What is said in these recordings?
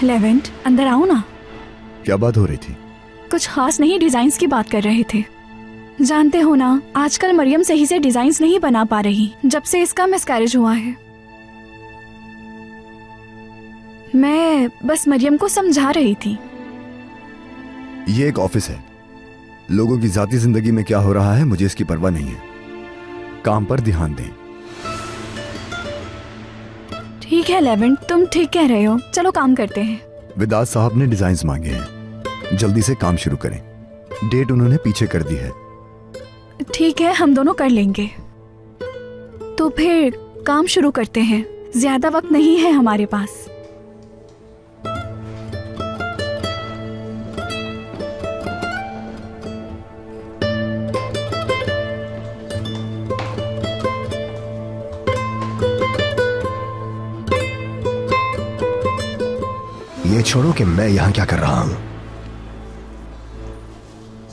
Levant, अंदर आओ ना। क्या बात हो रही थी? कुछ खास नहीं, डिजाइन्स की बात कर रहे थे। जानते हो ना, आजकल मरियम सही से डिजाइन्स नहीं बना पा रही जब से इसका मिसकैरेज हुआ है। मैं बस मरियम को समझा रही थी। ये एक ऑफिस है, लोगों की जाती जिंदगी में क्या हो रहा है मुझे इसकी परवाह नहीं है। काम पर ध्यान दें। ठीक है लेवेंट, तुम ठीक कह रहे हो, चलो काम करते हैं। विदात साहब ने डिजाइन्स मांगे हैं, जल्दी से काम शुरू करें। डेट उन्होंने पीछे कर दी है। ठीक है, हम दोनों कर लेंगे। तो फिर काम शुरू करते हैं, ज्यादा वक्त नहीं है हमारे पास। ये छोड़ो कि मैं यहां क्या कर रहा हूं।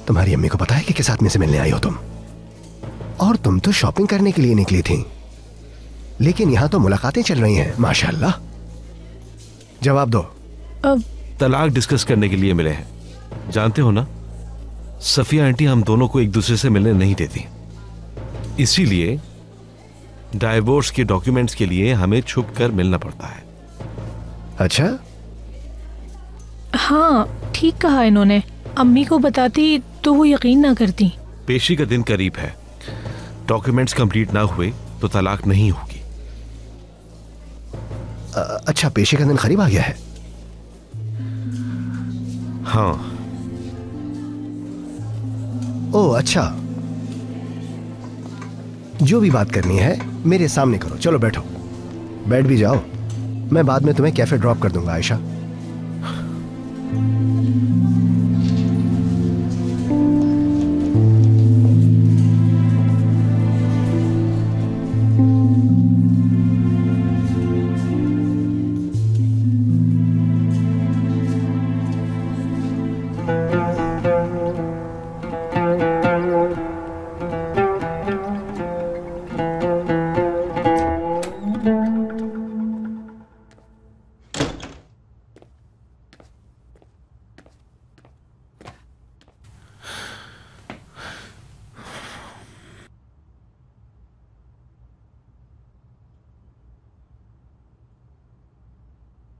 तुम्हारी अम्मी को पता है कि किस आदमी से मिलने आई हो तुम? और तुम तो शॉपिंग करने के लिए निकली थी, लेकिन यहां तो मुलाकातें चल रही हैं। माशाल्लाह। जवाब दो। अब तलाक डिस्कस करने के लिए मिले हैं। जानते हो ना, सफिया आंटी हम दोनों को एक दूसरे से मिलने नहीं देती, इसीलिए डाइवोर्स के डॉक्यूमेंट्स के लिए हमें छुप कर मिलना पड़ता है। अच्छा, हाँ ठीक कहा इन्होंने। अम्मी को बताती तो वो यकीन ना करती। पेशी का दिन करीब है, डॉक्यूमेंट्स कंप्लीट ना हुए तो तलाक नहीं होगी। अच्छा, पेशी का दिन करीब आ गया है। हाँ। ओह अच्छा, जो भी बात करनी है मेरे सामने करो। चलो बैठो, बैठ भी जाओ। मैं बाद में तुम्हें कैफे ड्रॉप कर दूंगा आयशा।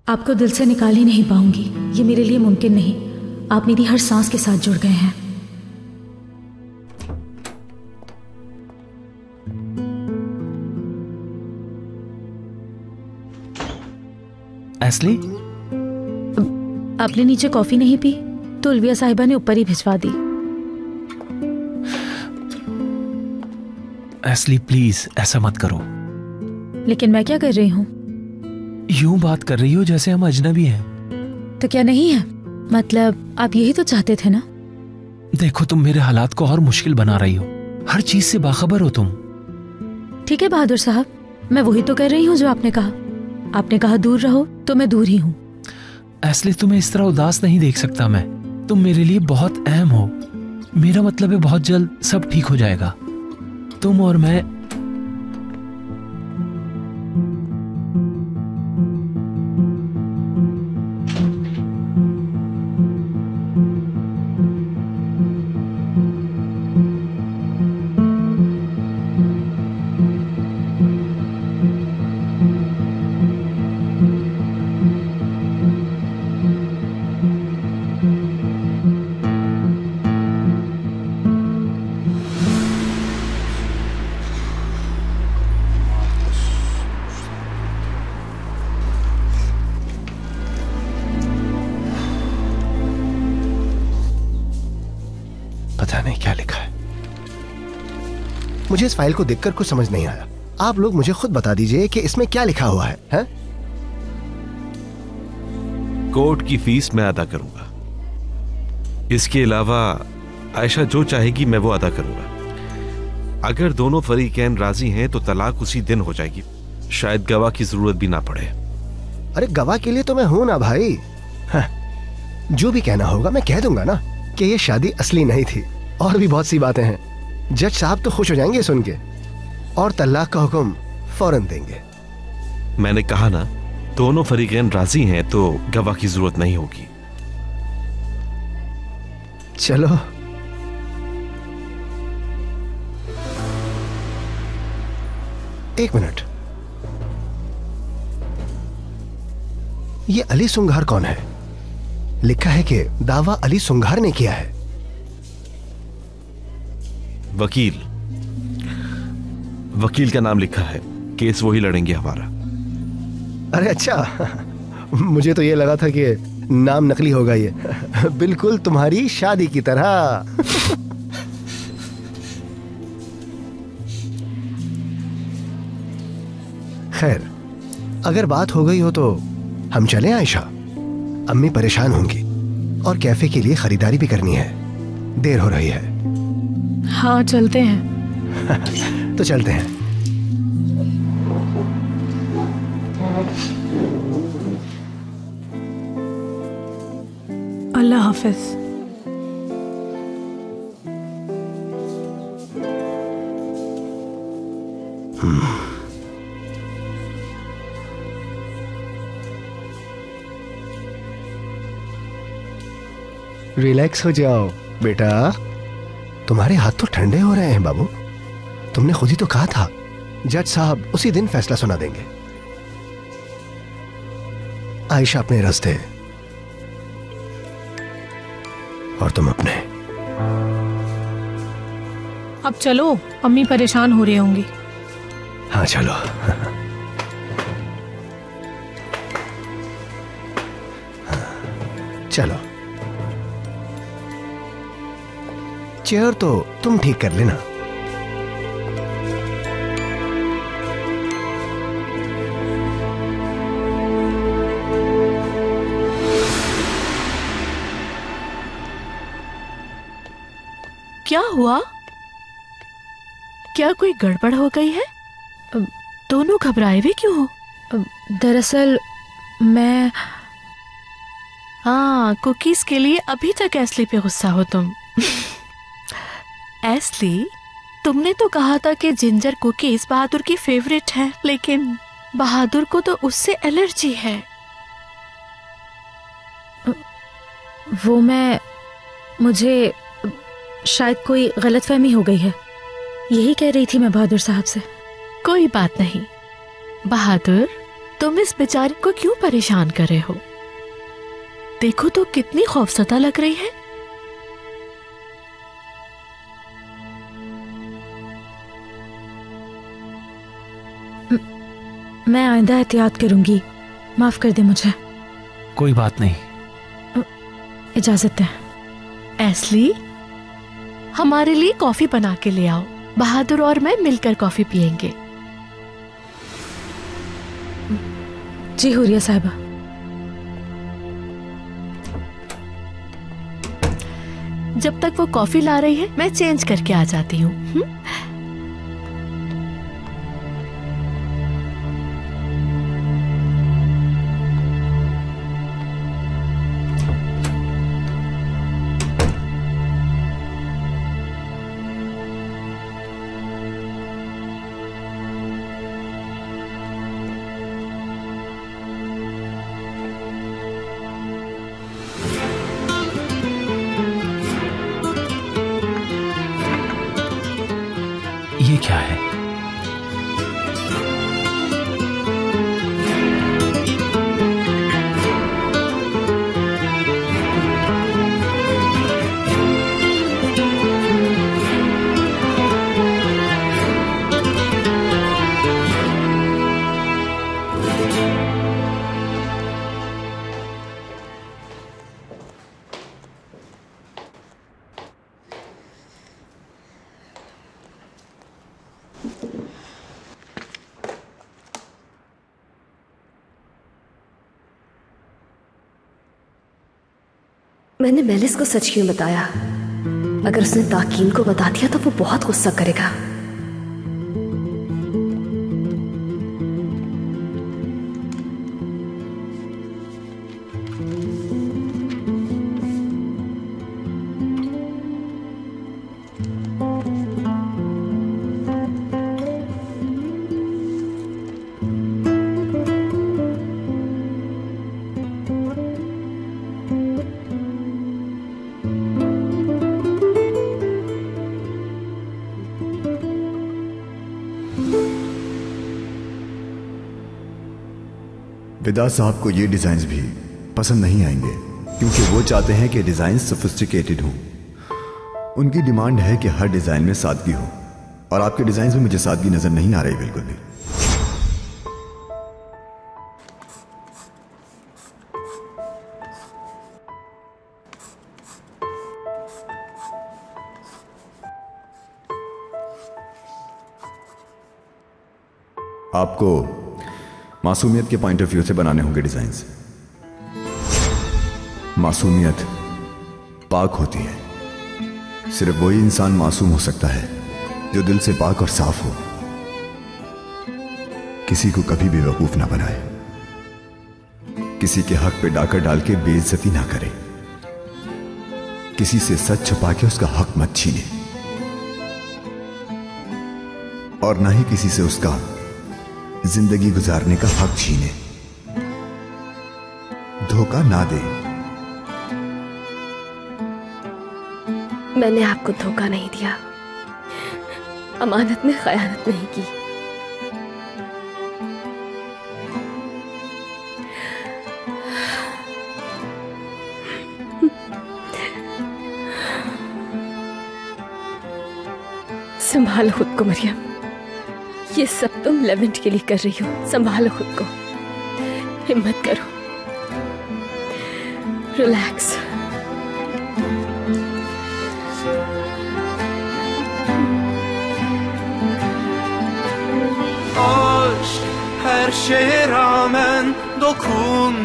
आपको दिल से निकाल ही नहीं पाऊंगी, ये मेरे लिए मुमकिन नहीं। आप मेरी हर सांस के साथ जुड़ गए हैं। एस्ली, आपने नीचे कॉफी नहीं पी तो उल्विया साहिबा ने ऊपर ही भिजवा दी। एस्ली प्लीज ऐसा मत करो। लेकिन मैं क्या कर रही हूँ? यूं बात कर रही हो जैसे हम अजनबी हैं। तो क्या नहीं है? मतलब आप यही तो चाहते थे ना? देखो, तुम मेरे हालात को और मुश्किल बना रही हो। हर चीज से बाखबर हो तुम। ठीक है बहादुर साहब, मैं वही तो कर रही हूँ जो आपने कहा। आपने कहा दूर रहो तो मैं दूर ही हूँ। इसलिए तुम्हें इस तरह उदास नहीं देख सकता मैं। तुम मेरे लिए बहुत अहम हो। मेरा मतलब है बहुत जल्द सब ठीक हो जाएगा। तुम और मैं। पता नहीं क्या लिखा है। मुझे इस फाइल को देखकर कुछ समझ नहीं आया। आप लोग मुझे खुद बता दीजिए कि इसमें क्या लिखा हुआ है, हैं? कोर्ट की फीस मैं अदा करूंगा। इसके अलावा आयशा जो चाहेगी मैं वो अदा करूंगा। अगर दोनों फरीकैन राजी हैं तो तलाक उसी दिन हो जाएगी। शायद गवाह की जरूरत भी ना पड़े। अरे गवाह के लिए तो मैं हूं ना भाई। हाँ, जो भी कहना होगा मैं कह दूंगा ना कि ये शादी असली नहीं थी। और भी बहुत सी बातें हैं। जज साहब तो खुश हो जाएंगे सुन के और तलाक का हुक्म फौरन देंगे। मैंने कहा ना दोनों फरीकैन राजी हैं तो गवाह की जरूरत नहीं होगी। चलो। एक मिनट, ये अली सुंघार कौन है? लिखा है कि दावा अली सुंघार ने किया है। वकील का नाम लिखा है, केस वही लड़ेंगे हमारा। अरे अच्छा, मुझे तो ये लगा था कि नाम नकली होगा ये। बिल्कुल तुम्हारी शादी की तरह। खैर, अगर बात हो गई हो तो हम चलें आयशा? अम्मी परेशान होंगी और कैफे के लिए खरीदारी भी करनी है, देर हो रही है। हाँ चलते हैं। तो चलते हैं। अल्लाह हाफिज। रिलैक्स हो जाओ बेटा। तुम्हारे हाथ तो ठंडे हो रहे हैं बाबू। तुमने खुद ही तो कहा था जज साहब उसी दिन फैसला सुना देंगे। आयशा अपने रास्ते और तुम अपने। अब चलो, अम्मी परेशान हो रही होंगी। हाँ चलो। चलो, चेयर तो तुम ठीक कर लेना। क्या हुआ? क्या कोई गड़बड़ हो गई है? दोनों घबराए हुए क्यों हो? दरअसल मैं हाँ, कुकीज के लिए अभी तक एस्ली पे गुस्सा हो तुम। एस्ली, तुमने तो कहा था कि जिंजर कुकीज बहादुर की फेवरेट है, लेकिन बहादुर को तो उससे एलर्जी है। मुझे शायद कोई गलतफहमी हो गई है, यही कह रही थी मैं बहादुर साहब से। कोई बात नहीं बहादुर, तुम इस बेचारे को क्यों परेशान कर रहे हो? देखो तो कितनी खौफसदा लग रही है। मैं आइंदा एहतियात करूंगी, माफ कर दे मुझे। कोई बात नहीं। इजाजत है। एस्ली, हमारे लिए कॉफी बना के ले आओ। बहादुर और मैं मिलकर कॉफी पियेंगे। जी हुरिया साहिबा। जब तक वो कॉफी ला रही है मैं चेंज करके आ जाती हूँ। ये क्या है? मैंने मेलिस को सच क्यों बताया? अगर उसने ताकीन को बता दिया तो वो बहुत गुस्सा करेगा। विदा साहब को ये डिजाइन्स भी पसंद नहीं आएंगे, क्योंकि वो चाहते हैं कि डिजाइन सोफिस्टिकेटेड हो। उनकी डिमांड है कि हर डिजाइन में सादगी हो, और आपके डिजाइन में मुझे सादगी नजर नहीं आ रही बिल्कुल भी। आपको मासूमियत के पॉइंट ऑफ व्यू से बनाने होंगे डिजाइन्स। मासूमियत पाक होती है। सिर्फ वही इंसान मासूम हो सकता है जो दिल से पाक और साफ हो। किसी को कभी भी बेवकूफ ना बनाए, किसी के हक पे डाका डाल के बेइज्जती ना करे, किसी से सच छुपा के उसका हक मत छीने, और ना ही किसी से उसका जिंदगी गुजारने का हक छीने। धोखा ना दे। मैंने आपको धोखा नहीं दिया, अमानत में खयानत नहीं की। संभालो खुद को मरियम, ये सब तुम लेवेंट के लिए कर रही हो। संभालो खुद को, हिम्मत करो, relax. Aşk her şeye rağmen dokun,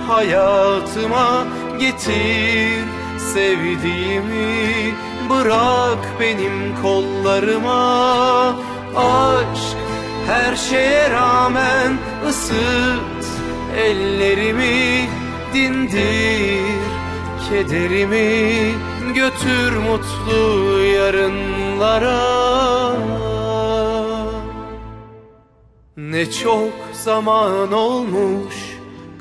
hayatıma getir sevdiğimi, bırak benim kollarıma. Aşk her şeye rağmen ısıt ellerimi, dindir kederimi, götür mutlu yarınlara. Ne çok zaman olmuş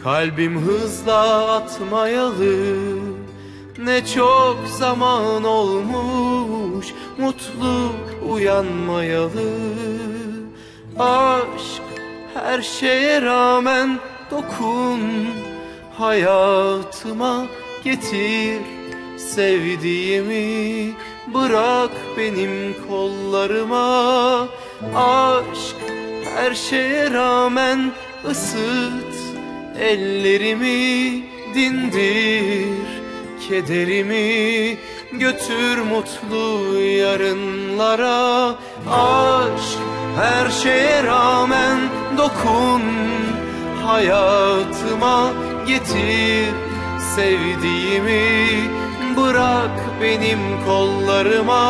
kalbim hızla atmayalı, ne çok zaman olmuş mutlu uyanmayalı. Aşk her şeye rağmen dokun, hayatıma getir sevdiğimi, bırak benim kollarıma. Aşk her şeye rağmen ısıt ellerimi, dindir kederimi, götür mutlu yarınlara. Aşk her şeye rağmen dokun, hayatıma getir sevdiğimi, bırak benim kollarıma.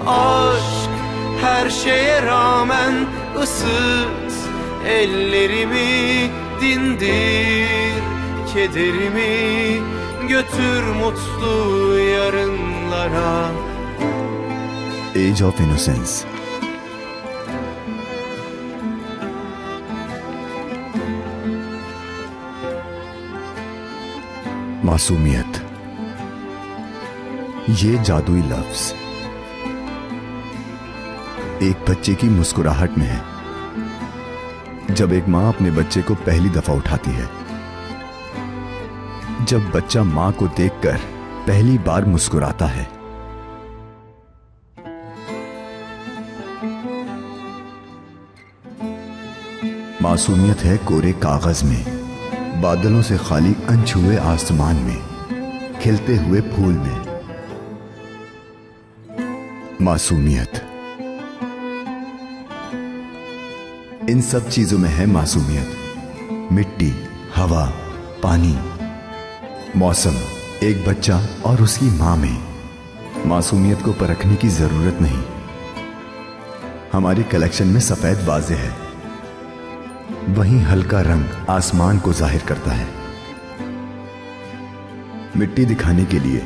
Aşk her şeye rağmen ısıt ellerimi, dindir kederimi, götür mutlu yarınlara. Age of Innocence। मासूमियत, ये जादुई लफ्ज एक बच्चे की मुस्कुराहट में है। जब एक मां अपने बच्चे को पहली दफा उठाती है, जब बच्चा मां को देखकर पहली बार मुस्कुराता है, मासूमियत है कोरे कागज में, बादलों से खाली अनछुए आसमान में, खिलते हुए फूल में। मासूमियत, इन सब चीजों में है मासूमियत। मिट्टी, हवा, पानी, मौसम, एक बच्चा और उसकी मां में। मासूमियत को परखने की जरूरत नहीं। हमारी कलेक्शन में सफेद वाज़े है, वहीं हल्का रंग आसमान को जाहिर करता है। मिट्टी दिखाने के लिए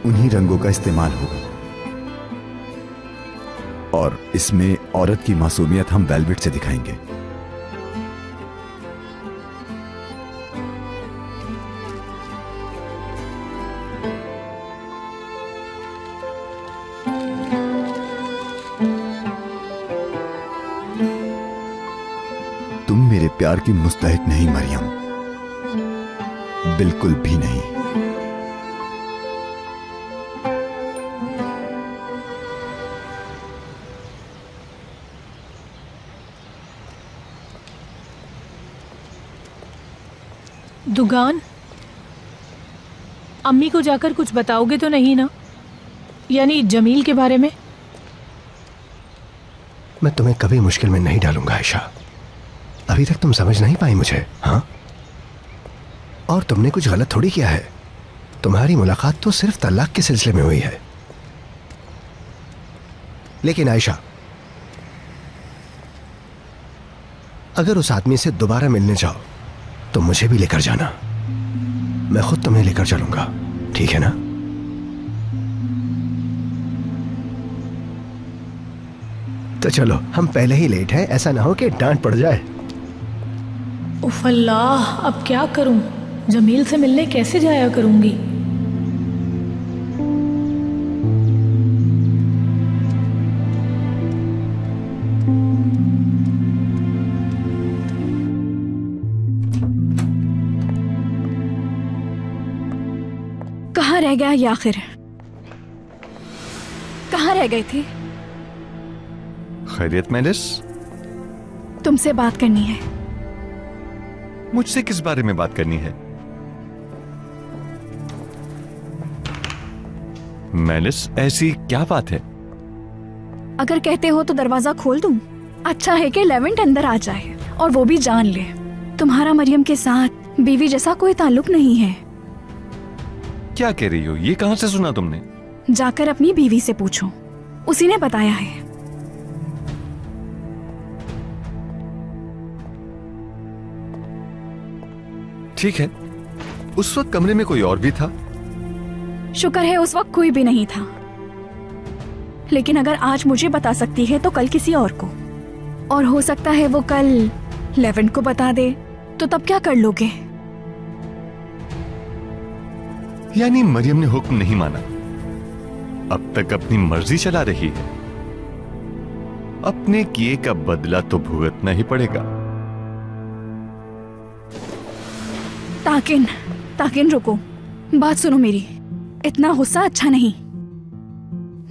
उन्हीं रंगों का इस्तेमाल होगा, और इसमें औरत की मासूमियत हम वेलवेट से दिखाएंगे। तुम तुम मेरे प्यार की मुस्तहिक नहीं मरियम, बिल्कुल भी नहीं। दुगान, अम्मी को जाकर कुछ बताओगे तो नहीं ना? यानी जमील के बारे में? मैं तुम्हें कभी मुश्किल में नहीं डालूंगा आयशा। अभी तक तुम समझ नहीं पाई मुझे, हाँ? और तुमने कुछ गलत थोड़ी किया है। तुम्हारी मुलाकात तो सिर्फ तलाक के सिलसिले में हुई है। लेकिन आयशा, अगर उस आदमी से दोबारा मिलने जाओ तो मुझे भी लेकर जाना। मैं खुद तुम्हें लेकर चलूंगा, ठीक है ना? तो चलो, हम पहले ही लेट हैं, ऐसा ना हो कि डांट पड़ जाए। उफ अल्लाह, अब क्या करूं? जमील से मिलने कैसे जाया करूंगी? कहाँ रह गया ये आखिर? कहाँ रह गए थे? खैरियत मैनिस? तुमसे बात करनी है। मुझसे किस बारे में बात करनी है? मैनिस, ऐसी क्या बात है? अगर कहते हो तो दरवाजा खोल दूं। अच्छा है कि लेवेंट अंदर आ जाए और वो भी जान ले तुम्हारा मरियम के साथ बीवी जैसा कोई ताल्लुक नहीं है। क्या कह रही हो? ये कहां से सुना तुमने? जाकर अपनी बीवी से पूछो, उसी ने बताया है। ठीक है, उस वक्त कमरे में कोई और भी था? शुक्र है उस वक्त कोई भी नहीं था, लेकिन अगर आज मुझे बता सकती है तो कल किसी और को, और हो सकता है वो कल लेवेंट को बता दे, तो तब क्या कर लोगे? यानी मरियम ने हुक्म नहीं माना, अब तक अपनी मर्जी चला रही है। अपने किए का बदला तो भुगतना ही पड़ेगा। ताकिन रुको, बात सुनो मेरी। इतना गुस्सा अच्छा नहीं।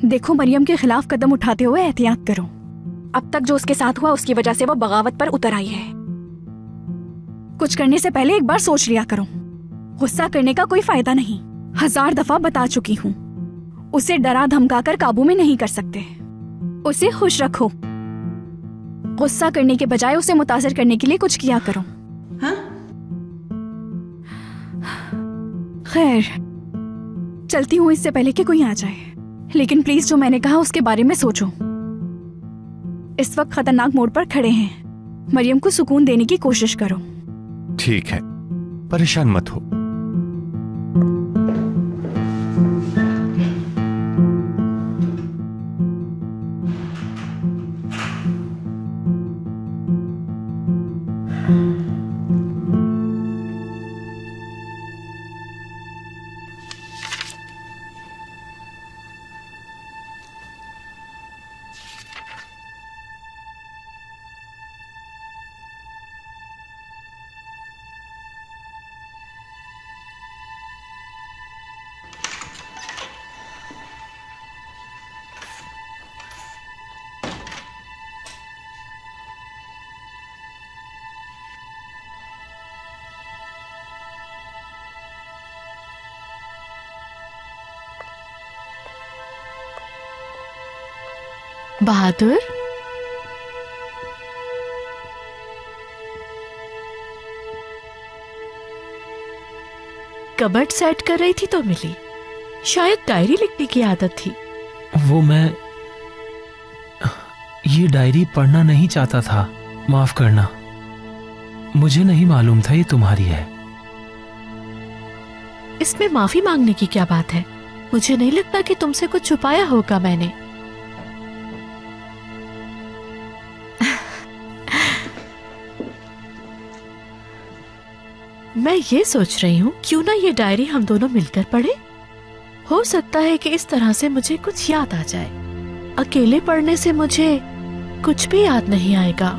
देखो, मरियम के खिलाफ कदम उठाते हुए एहतियात करो। अब तक जो उसके साथ हुआ उसकी वजह से वो बगावत पर उतर आई है। कुछ करने से पहले एक बार सोच लिया करो। गुस्सा करने का कोई फायदा नहीं। 1000 दफा बता चुकी हूँ, उसे डरा धमकाकर काबू में नहीं कर सकते। उसे खुश रखो। गुस्सा करने के बजाय उसे मुतासिर करने के लिए कुछ किया करो। हाँ? खैर, चलती हूँ इससे पहले कि कोई आ जाए। लेकिन प्लीज जो मैंने कहा उसके बारे में सोचो। इस वक्त खतरनाक मोड़ पर खड़े हैं। मरियम को सुकून देने की कोशिश करो। ठीक है, परेशान मत हो। बहादुर, कबर्ड सेट कर रही थी तो मिली। शायद डायरी लिखने की आदत थी। वो मैं ये डायरी पढ़ना नहीं चाहता था, माफ करना। मुझे नहीं मालूम था ये तुम्हारी है। इसमें माफी मांगने की क्या बात है? मुझे नहीं लगता कि तुमसे कुछ छुपाया होगा मैंने। मैं ये सोच रही हूँ क्यों ना ये डायरी हम दोनों मिलकर पढ़े। हो सकता है कि इस तरह से मुझे कुछ याद आ जाए। अकेले पढ़ने से मुझे कुछ भी याद नहीं आएगा।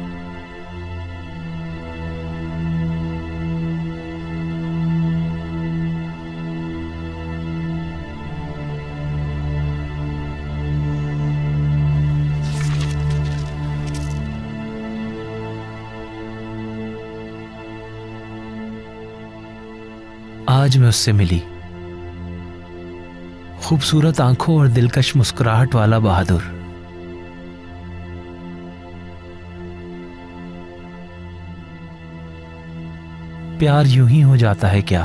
आज मैं उससे मिली। खूबसूरत आंखों और दिलकश मुस्कुराहट वाला बहादुर। प्यार यूं ही हो जाता है क्या?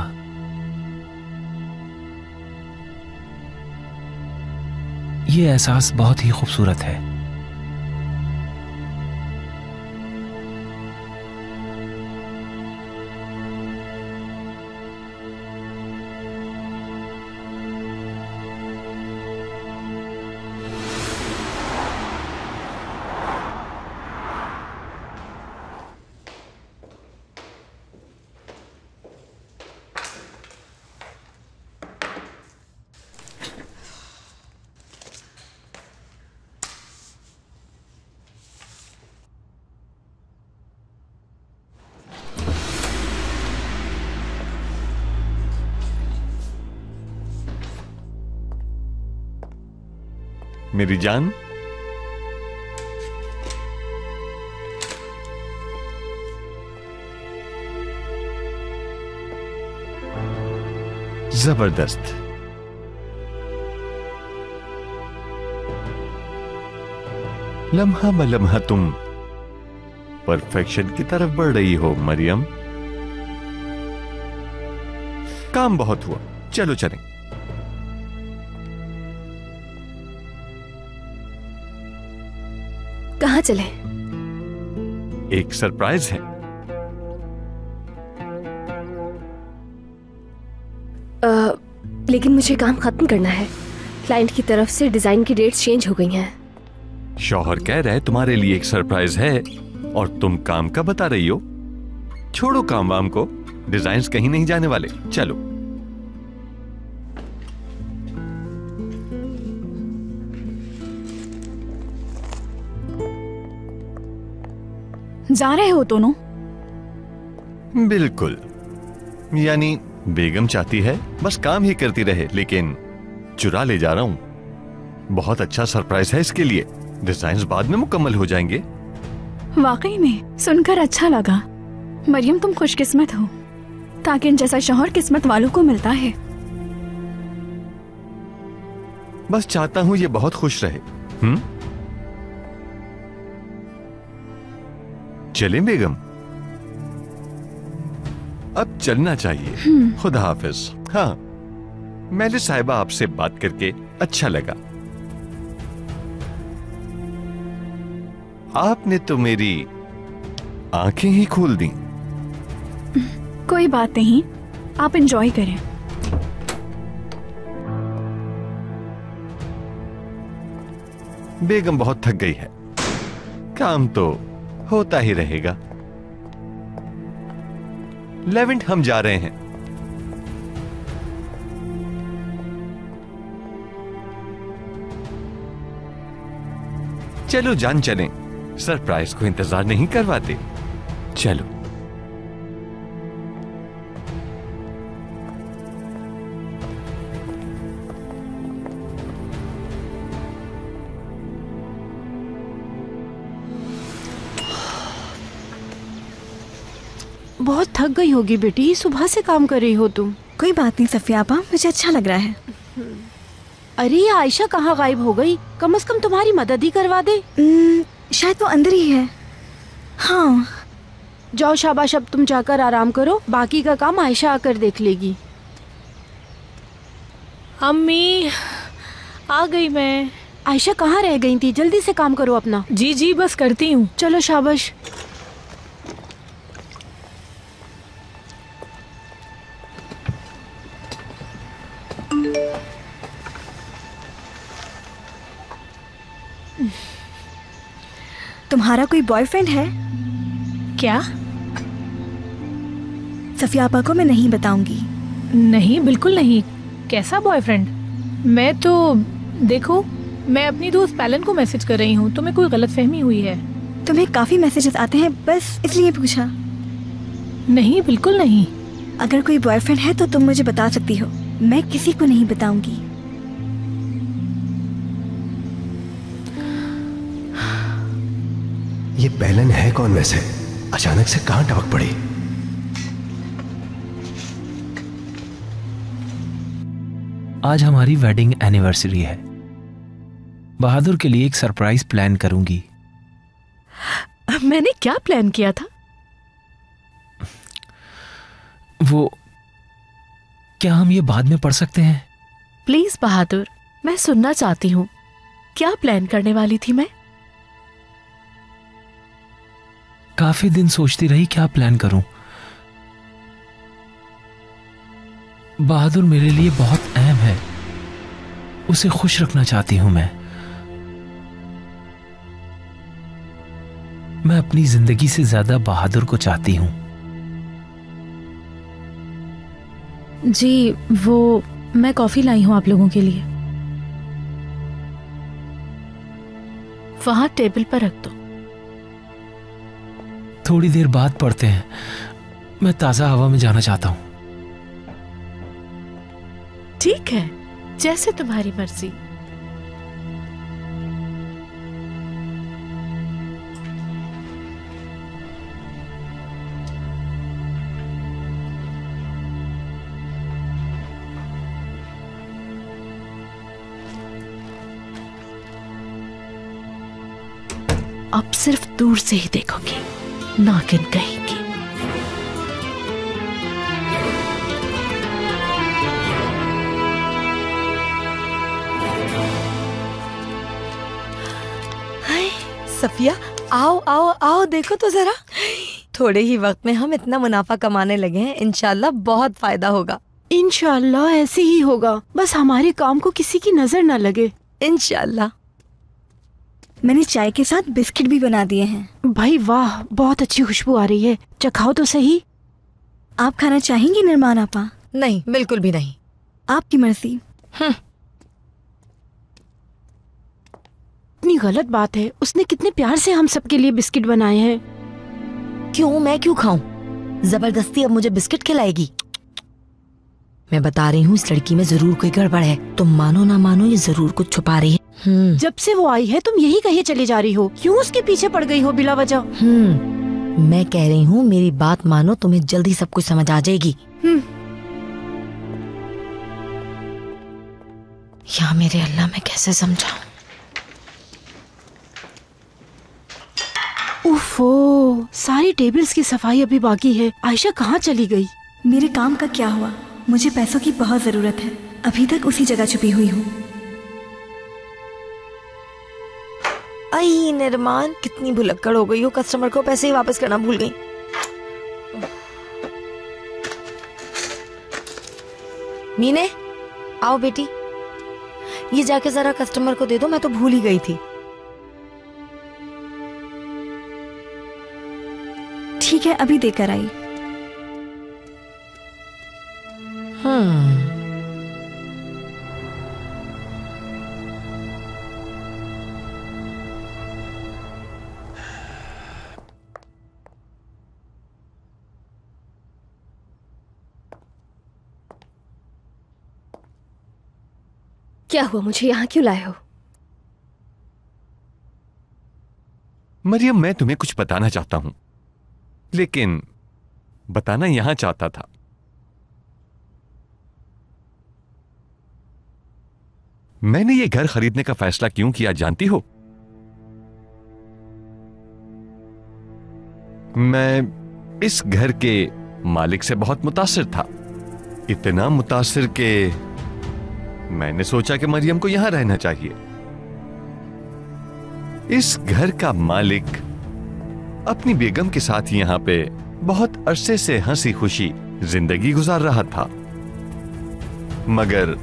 ये एहसास बहुत ही खूबसूरत है। मेरी जान, जबरदस्त। लम्हा ब लम्हा तुम परफेक्शन की तरफ बढ़ रही हो मरियम। काम बहुत हुआ, चलो चलें। कहाँ चले? एक सरप्राइज है। लेकिन मुझे काम खत्म करना है। क्लाइंट की तरफ से डिजाइन की डेट्स चेंज हो गई हैं। शौहर कह रहे तुम्हारे लिए एक सरप्राइज है और तुम काम का बता रही हो। छोड़ो काम वाम को, डिजाइन्स कहीं नहीं जाने वाले। चलो। जा रहे हो दोनों? बिल्कुल। यानी बेगम चाहती है बस काम ही करती रहे, लेकिन चुरा ले जा रहा हूं। बहुत अच्छा सरप्राइज है इसके लिए। डिजाइन्स बाद में मुकम्मल हो जाएंगे। वाकई में सुनकर अच्छा लगा। मरियम, तुम खुशकिस्मत हो, ताकि इन जैसा शौहर किस्मत वालों को मिलता है। बस चाहता हूं ये बहुत खुश रहे। चलें बेगम? अब चलना चाहिए। खुदा हाफिज। हाँ, मैली साहिबा, आपसे बात करके अच्छा लगा। आपने तो मेरी आंखें ही खोल दी। कोई बात नहीं, आप एंजॉय करें। बेगम बहुत थक गई है। काम तो होता ही रहेगा। लेवेंट, हम जा रहे हैं। चलो जान, चलें। सरप्राइज को इंतजार नहीं करवाते। चलो। बहुत थक गई होगी बेटी, सुबह से काम कर रही हो तुम। कोई बात नहीं सफिया आपा, मुझे अच्छा लग रहा है। अरे ये आयशा कहाँ गायब हो गई? कम से कम तुम्हारी मदद ही करवा दे। शायद वो अंदर ही है। हाँ जाओ, शाबाश। अब तुम जाकर आराम करो, बाकी का काम आयशा आकर देख लेगी। अम्मी, आ गई मैं। आयशा कहाँ रह गई थी? जल्दी से काम करो अपना। जी जी, बस करती हूँ। चलो शाबाश। तुम्हारा कोई बॉयफ्रेंड है क्या? सफिया आपा को मैं नहीं बताऊंगी। नहीं, बिल्कुल नहीं। कैसा बॉयफ्रेंड? मैं तो, देखो, मैं अपनी दोस्त पैलन को मैसेज कर रही हूँ। तुम्हें कोई गलतफहमी हुई है? तुम्हें काफी मैसेजेस आते हैं, बस इसलिए पूछा। नहीं, बिल्कुल नहीं। अगर कोई बॉयफ्रेंड है तो तुम मुझे बता सकती हो, मैं किसी को नहीं बताऊंगी। ये पैलन है कौन वैसे? अचानक से कहां टपक पड़ी? आज हमारी वेडिंग एनिवर्सरी है। बहादुर के लिए एक सरप्राइज प्लान करूंगी। मैंने क्या प्लान किया था? वो क्या हम ये बाद में पढ़ सकते हैं? प्लीज बहादुर, मैं सुनना चाहती हूँ। क्या प्लान करने वाली थी मैं? काफी दिन सोचती रही क्या प्लान करूं। बहादुर मेरे लिए बहुत अहम है, उसे खुश रखना चाहती हूं मैं अपनी जिंदगी से ज्यादा बहादुर को चाहती हूं। जी, वो मैं कॉफी लाई हूं आप लोगों के लिए। वहां टेबल पर रख दो। थोड़ी देर बाद पढ़ते हैं, मैं ताजा हवा में जाना चाहता हूं। ठीक है, जैसे तुम्हारी मर्जी। अब सिर्फ दूर से ही देखोगी, नागिन कहेगी। सफिया, आओ आओ आओ, देखो तो जरा। थोड़े ही वक्त में हम इतना मुनाफा कमाने लगे हैं। इंशाल्लाह बहुत फायदा होगा। इंशाल्लाह ऐसे ही होगा, बस हमारे काम को किसी की नजर ना लगे। इंशाल्लाह। मैंने चाय के साथ बिस्किट भी बना दिए हैं। भाई वाह, बहुत अच्छी खुशबू आ रही है, चखाओ तो सही। आप खाना चाहेंगी निर्माण आपा? नहीं, बिल्कुल भी नहीं। आपकी मर्जी। इतनी गलत बात है, उसने कितने प्यार से हम सबके लिए बिस्किट बनाए हैं। क्यों, मैं क्यों खाऊं? जबरदस्ती अब मुझे बिस्किट खिलाएगी? मैं बता रही हूँ, इस लड़की में जरूर कोई गड़बड़ है। तुम मानो ना मानो, ये जरूर कुछ छुपा रही है। जब से वो आई है तुम यही कहे चली जा रही हो, क्यों उसके पीछे पड़ गई हो बिला वजह? मैं कह रही हूँ, मेरी बात मानो, तुम्हें जल्दी सब कुछ समझ आ जाएगी। या मेरे अल्लाह, मैं कैसे समझाऊं? उफ़ो, सारी टेबल्स की सफाई अभी बाकी है। आयशा कहाँ चली गई? मेरे काम का क्या हुआ? मुझे पैसों की बहुत जरूरत है, अभी तक उसी जगह छुपी हुई हूँ। आई निर्माण, कितनी भुलक्कड़ हो गई हो, कस्टमर को पैसे ही वापस करना भूल गई। मीने, आओ बेटी, ये जाके जरा कस्टमर को दे दो, मैं तो भूल ही गई थी। ठीक है, अभी देकर आई। क्या हुआ, मुझे यहाँ क्यों लाए हो? मरियम, मैं तुम्हें कुछ बताना चाहता हूं, लेकिन बताना यहां चाहता था। मैंने ये घर खरीदने का फैसला क्यों किया जानती हो? मैं इस घर के मालिक से बहुत मुतासिर था, इतना मुतासिर कि मैंने सोचा कि मरियम को यहां रहना चाहिए। इस घर का मालिक अपनी बेगम के साथ यहां पे बहुत अरसे से हंसी खुशी जिंदगी गुजार रहा था, मगर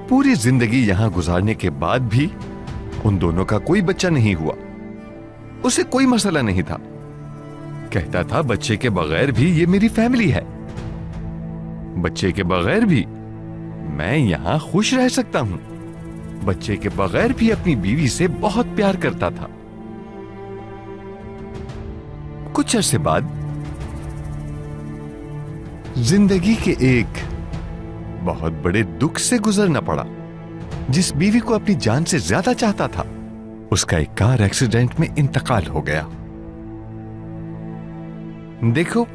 पूरी जिंदगी यहां गुजारने के बाद भी उन दोनों का कोई बच्चा नहीं हुआ। उसे कोई मसला नहीं था, कहता था बच्चे के बगैर भी ये मेरी फैमिली है, बच्चे के बगैर भी मैं यहां खुश रह सकता हूं, बच्चे के बगैर भी अपनी बीवी से बहुत प्यार करता था। कुछ अरसे बाद जिंदगी के एक बहुत बड़े दुख से गुजरना पड़ा। जिस बीवी को अपनी जान से ज्यादा चाहता था, उसका एक कार एक्सीडेंट में इंतकाल हो गया। देखो,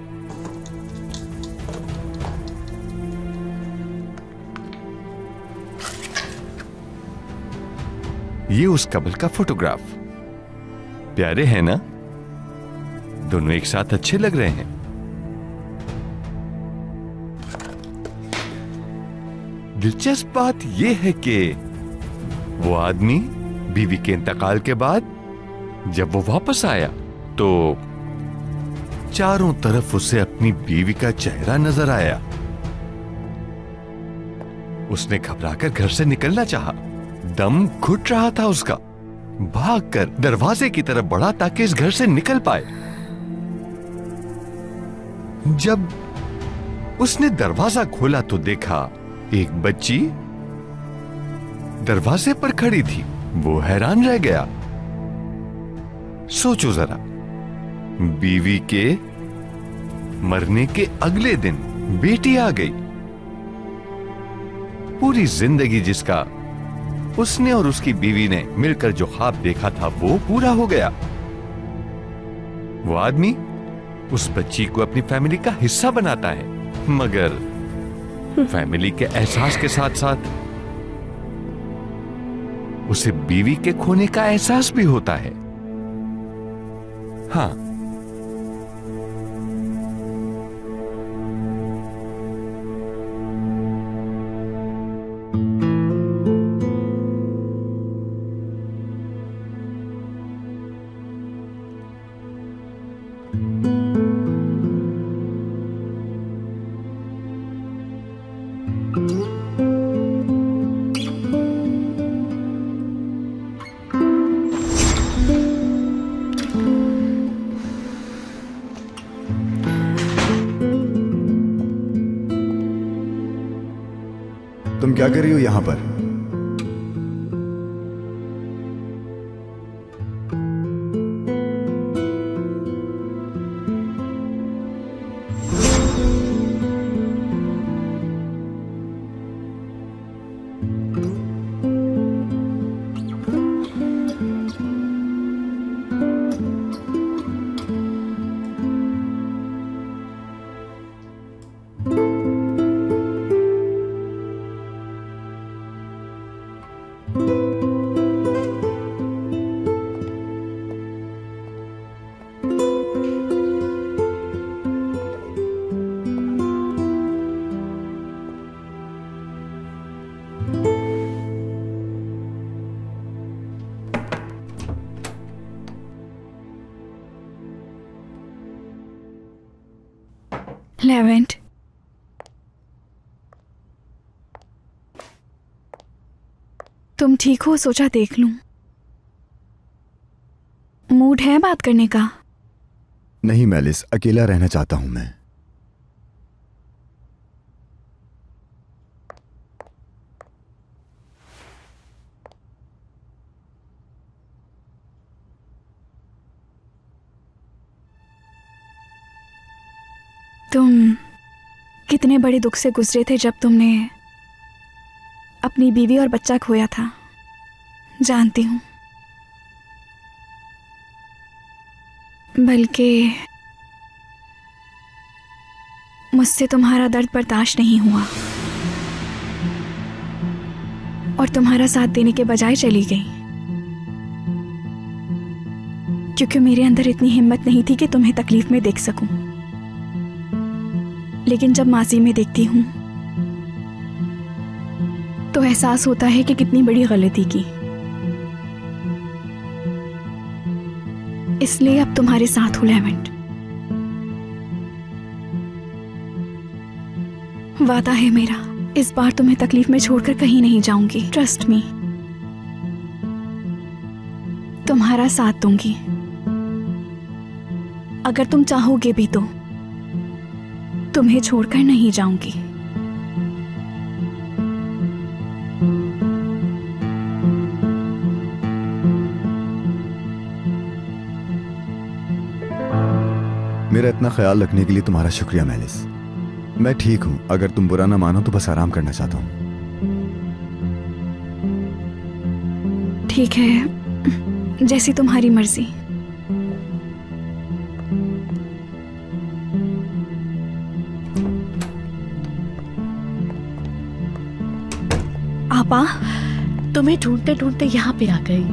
ये उस कपल का फोटोग्राफ। प्यारे हैं ना? दोनों एक साथ अच्छे लग रहे हैं। दिलचस्प बात यह है कि वो आदमी बीवी के इंतकाल के बाद जब वो वापस आया तो चारों तरफ उसे अपनी बीवी का चेहरा नजर आया। उसने घबराकर घर से निकलना चाहा, दम घुट रहा था उसका। भागकर दरवाजे की तरफ बढ़ा ताकि इस घर से निकल पाए। जब उसने दरवाजा खोला तो देखा एक बच्ची दरवाजे पर खड़ी थी। वो हैरान रह गया। सोचो जरा, बीवी के मरने के अगले दिन बेटी आ गई। पूरी जिंदगी जिसका उसने और उसकी बीवी ने मिलकर जो ख्वाब देखा था वो पूरा हो गया। वो आदमी उस बच्ची को अपनी फैमिली का हिस्सा बनाता है, मगर फैमिली के एहसास के साथ साथ उसे बीवी के खोने का एहसास भी होता है। हाँ, तुम क्या कर रही हो यहां पर? लेवेंट, तुम ठीक हो? सोचा देख लूं। मूड है बात करने का? नहीं मेलिस, अकेला रहना चाहता हूं मैं। तुम कितने बड़े दुख से गुजरे थे जब तुमने अपनी बीवी और बच्चा खोया था, जानती हूं। बल्कि मुझसे तुम्हारा दर्द बर्दाश्त नहीं हुआ और तुम्हारा साथ देने के बजाय चली गई, क्योंकि मेरे अंदर इतनी हिम्मत नहीं थी कि तुम्हें तकलीफ में देख सकूं। लेकिन जब माजी में देखती हूं तो एहसास होता है कि कितनी बड़ी गलती की। इसलिए अब तुम्हारे साथ हूं लेवेंट। वादा है मेरा, इस बार तुम्हें तकलीफ में छोड़कर कहीं नहीं जाऊंगी। ट्रस्ट मी, तुम्हारा साथ दूंगी। अगर तुम चाहोगे भी तो तुम्हें छोड़कर नहीं जाऊंगी। मेरा इतना ख्याल रखने के लिए तुम्हारा शुक्रिया मेलिस। मैं ठीक हूं, अगर तुम बुरा ना मानो तो बस आराम करना चाहता हूं। ठीक है, जैसी तुम्हारी मर्जी। आपा, तुम्हें ढूंढते ढूंढते यहाँ पे आ गई।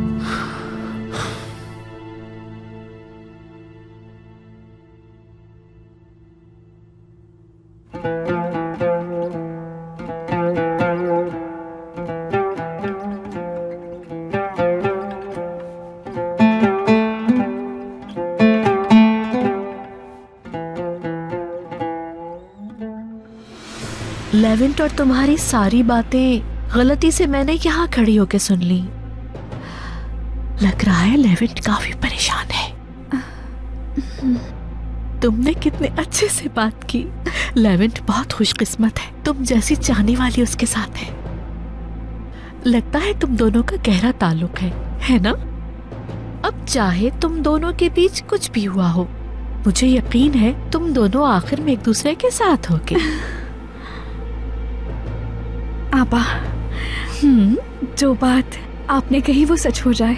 लेवेंट और तुम्हारी सारी बातें गलती से मैंने यहाँ खड़ी होकर सुन ली। लग रहा है लेवेंट काफी परेशान है। तुमने कितने अच्छे से बात की। लेवेंट बहुत खुशकिस्मत है, तुम जैसी चाहने वाली उसके साथ है। लगता है तुम दोनों का गहरा ताल्लुक है ना? अब चाहे तुम दोनों के बीच कुछ भी हुआ हो, मुझे यकीन है तुम दोनों आखिर में एक दूसरे के साथ होगे। आपा, जो बात आपने कही वो सच हो जाए।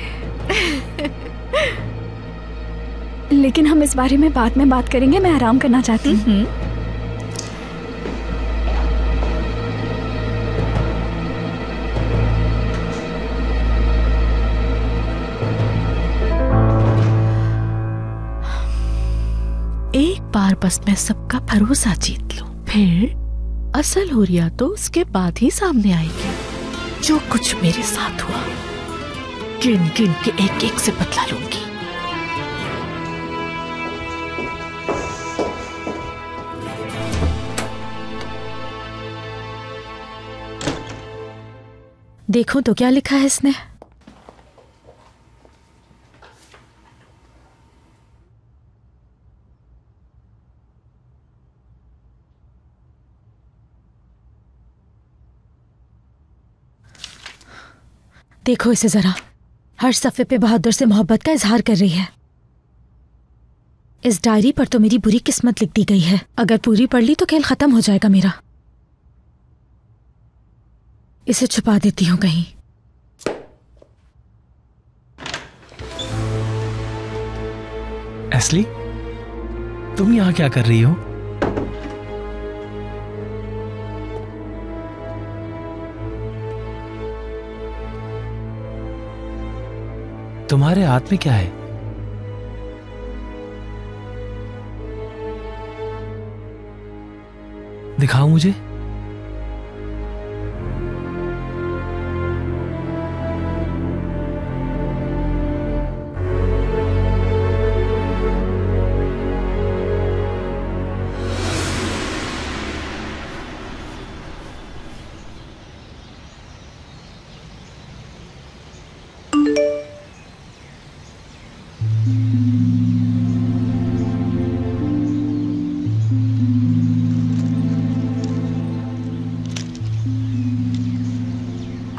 लेकिन हम इस बारे में बाद में बात करेंगे, मैं आराम करना चाहती हूँ। एक बार बस मैं सबका भरोसा जीत लूं, फिर असल हुरिया तो उसके बाद ही सामने आएगी। जो कुछ मेरे साथ हुआ गिन गिन के एक एक से बदला लूंगी। देखो तो क्या लिखा है इसने। देखो इसे जरा, हर सफ़े पे बहादुर से मोहब्बत का इजहार कर रही है। इस डायरी पर तो मेरी बुरी किस्मत लिख दी गई है। अगर पूरी पढ़ ली तो खेल खत्म हो जाएगा मेरा। इसे छुपा देती हूँ कहीं। एस्ली, तुम यहाँ क्या कर रही हो? तुम्हारे हाथ में क्या है? दिखाओ मुझे।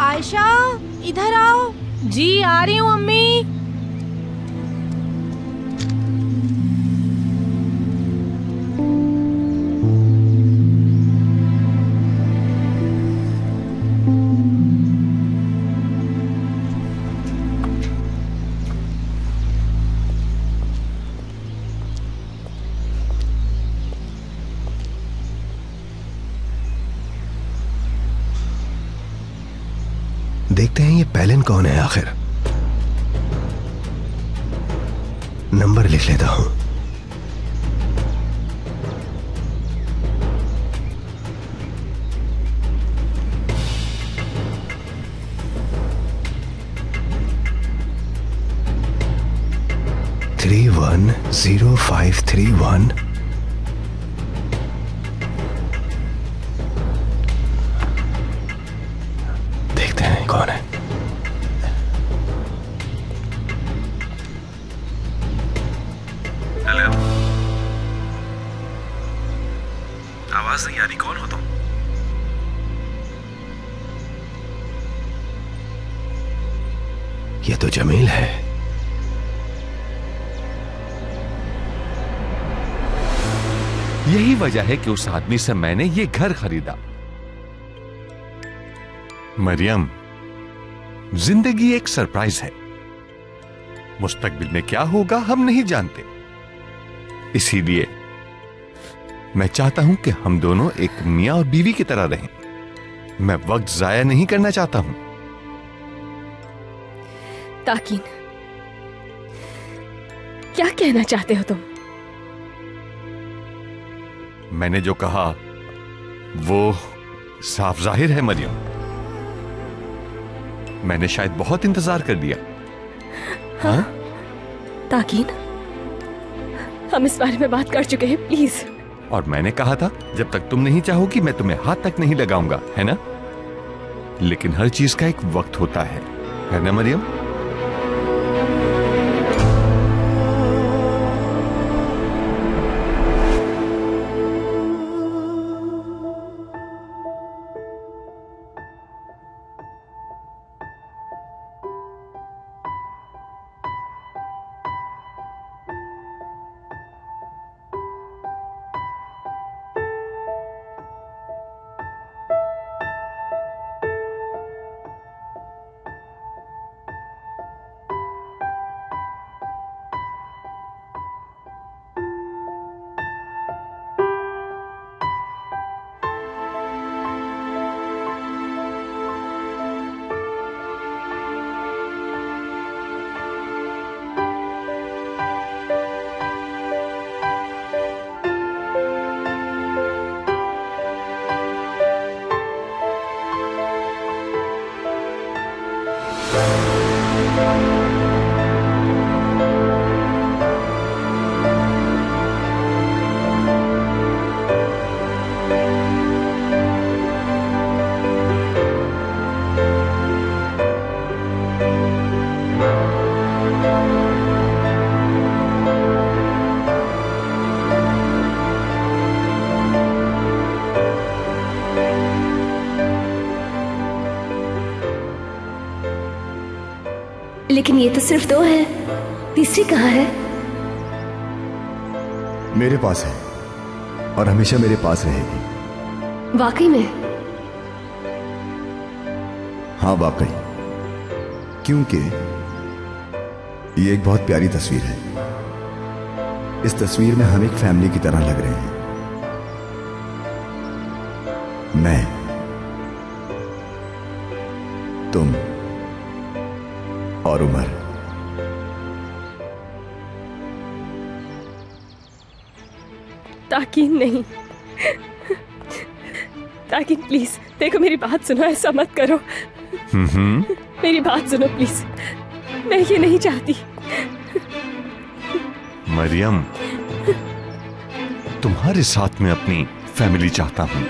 आयशा, इधर आओ। जी आ रही हूँ अम्मी। देखते हैं ये पैलिन कौन है आखिर। नंबर लिख लेता हूं। थ्री 10531। देखते हैं कौन है। हेलो, आवाज नहीं आ रही, कौन हो तुम? ये तो जमील है। यही वजह है कि उस आदमी से मैंने ये घर खरीदा। मरियम, जिंदगी एक सरप्राइज है। मुस्तकबिल में क्या होगा हम नहीं जानते। इसीलिए मैं चाहता हूं कि हम दोनों एक मियां और बीवी की तरह रहें। मैं वक्त जाया नहीं करना चाहता हूं। ताकीन, क्या कहना चाहते हो तुम? मैंने जो कहा वो साफ जाहिर है मरियम। मैंने शायद बहुत इंतजार कर लिया। हाँ? ताकीन, हम इस बारे में बात कर चुके हैं, प्लीज। और मैंने कहा था जब तक तुम नहीं चाहोगी मैं तुम्हें हाथ तक नहीं लगाऊंगा, है ना? लेकिन हर चीज का एक वक्त होता है ना मरियम? लेकिन ये तो सिर्फ 2 है, तीसरी कहाँ है? मेरे पास है और हमेशा मेरे पास रहेगी। वाकई में? हाँ वाकई, क्योंकि ये एक बहुत प्यारी तस्वीर है। इस तस्वीर में हम एक फैमिली की तरह लग रहे हैं। मैं, तुम और उमर। ताकीन नहीं, ताकीन प्लीज देखो, मेरी बात सुनो, ऐसा मत करो। मेरी बात सुनो प्लीज, मैं ये नहीं चाहती। मरियम, तुम्हारे साथ में अपनी फैमिली चाहता हूं।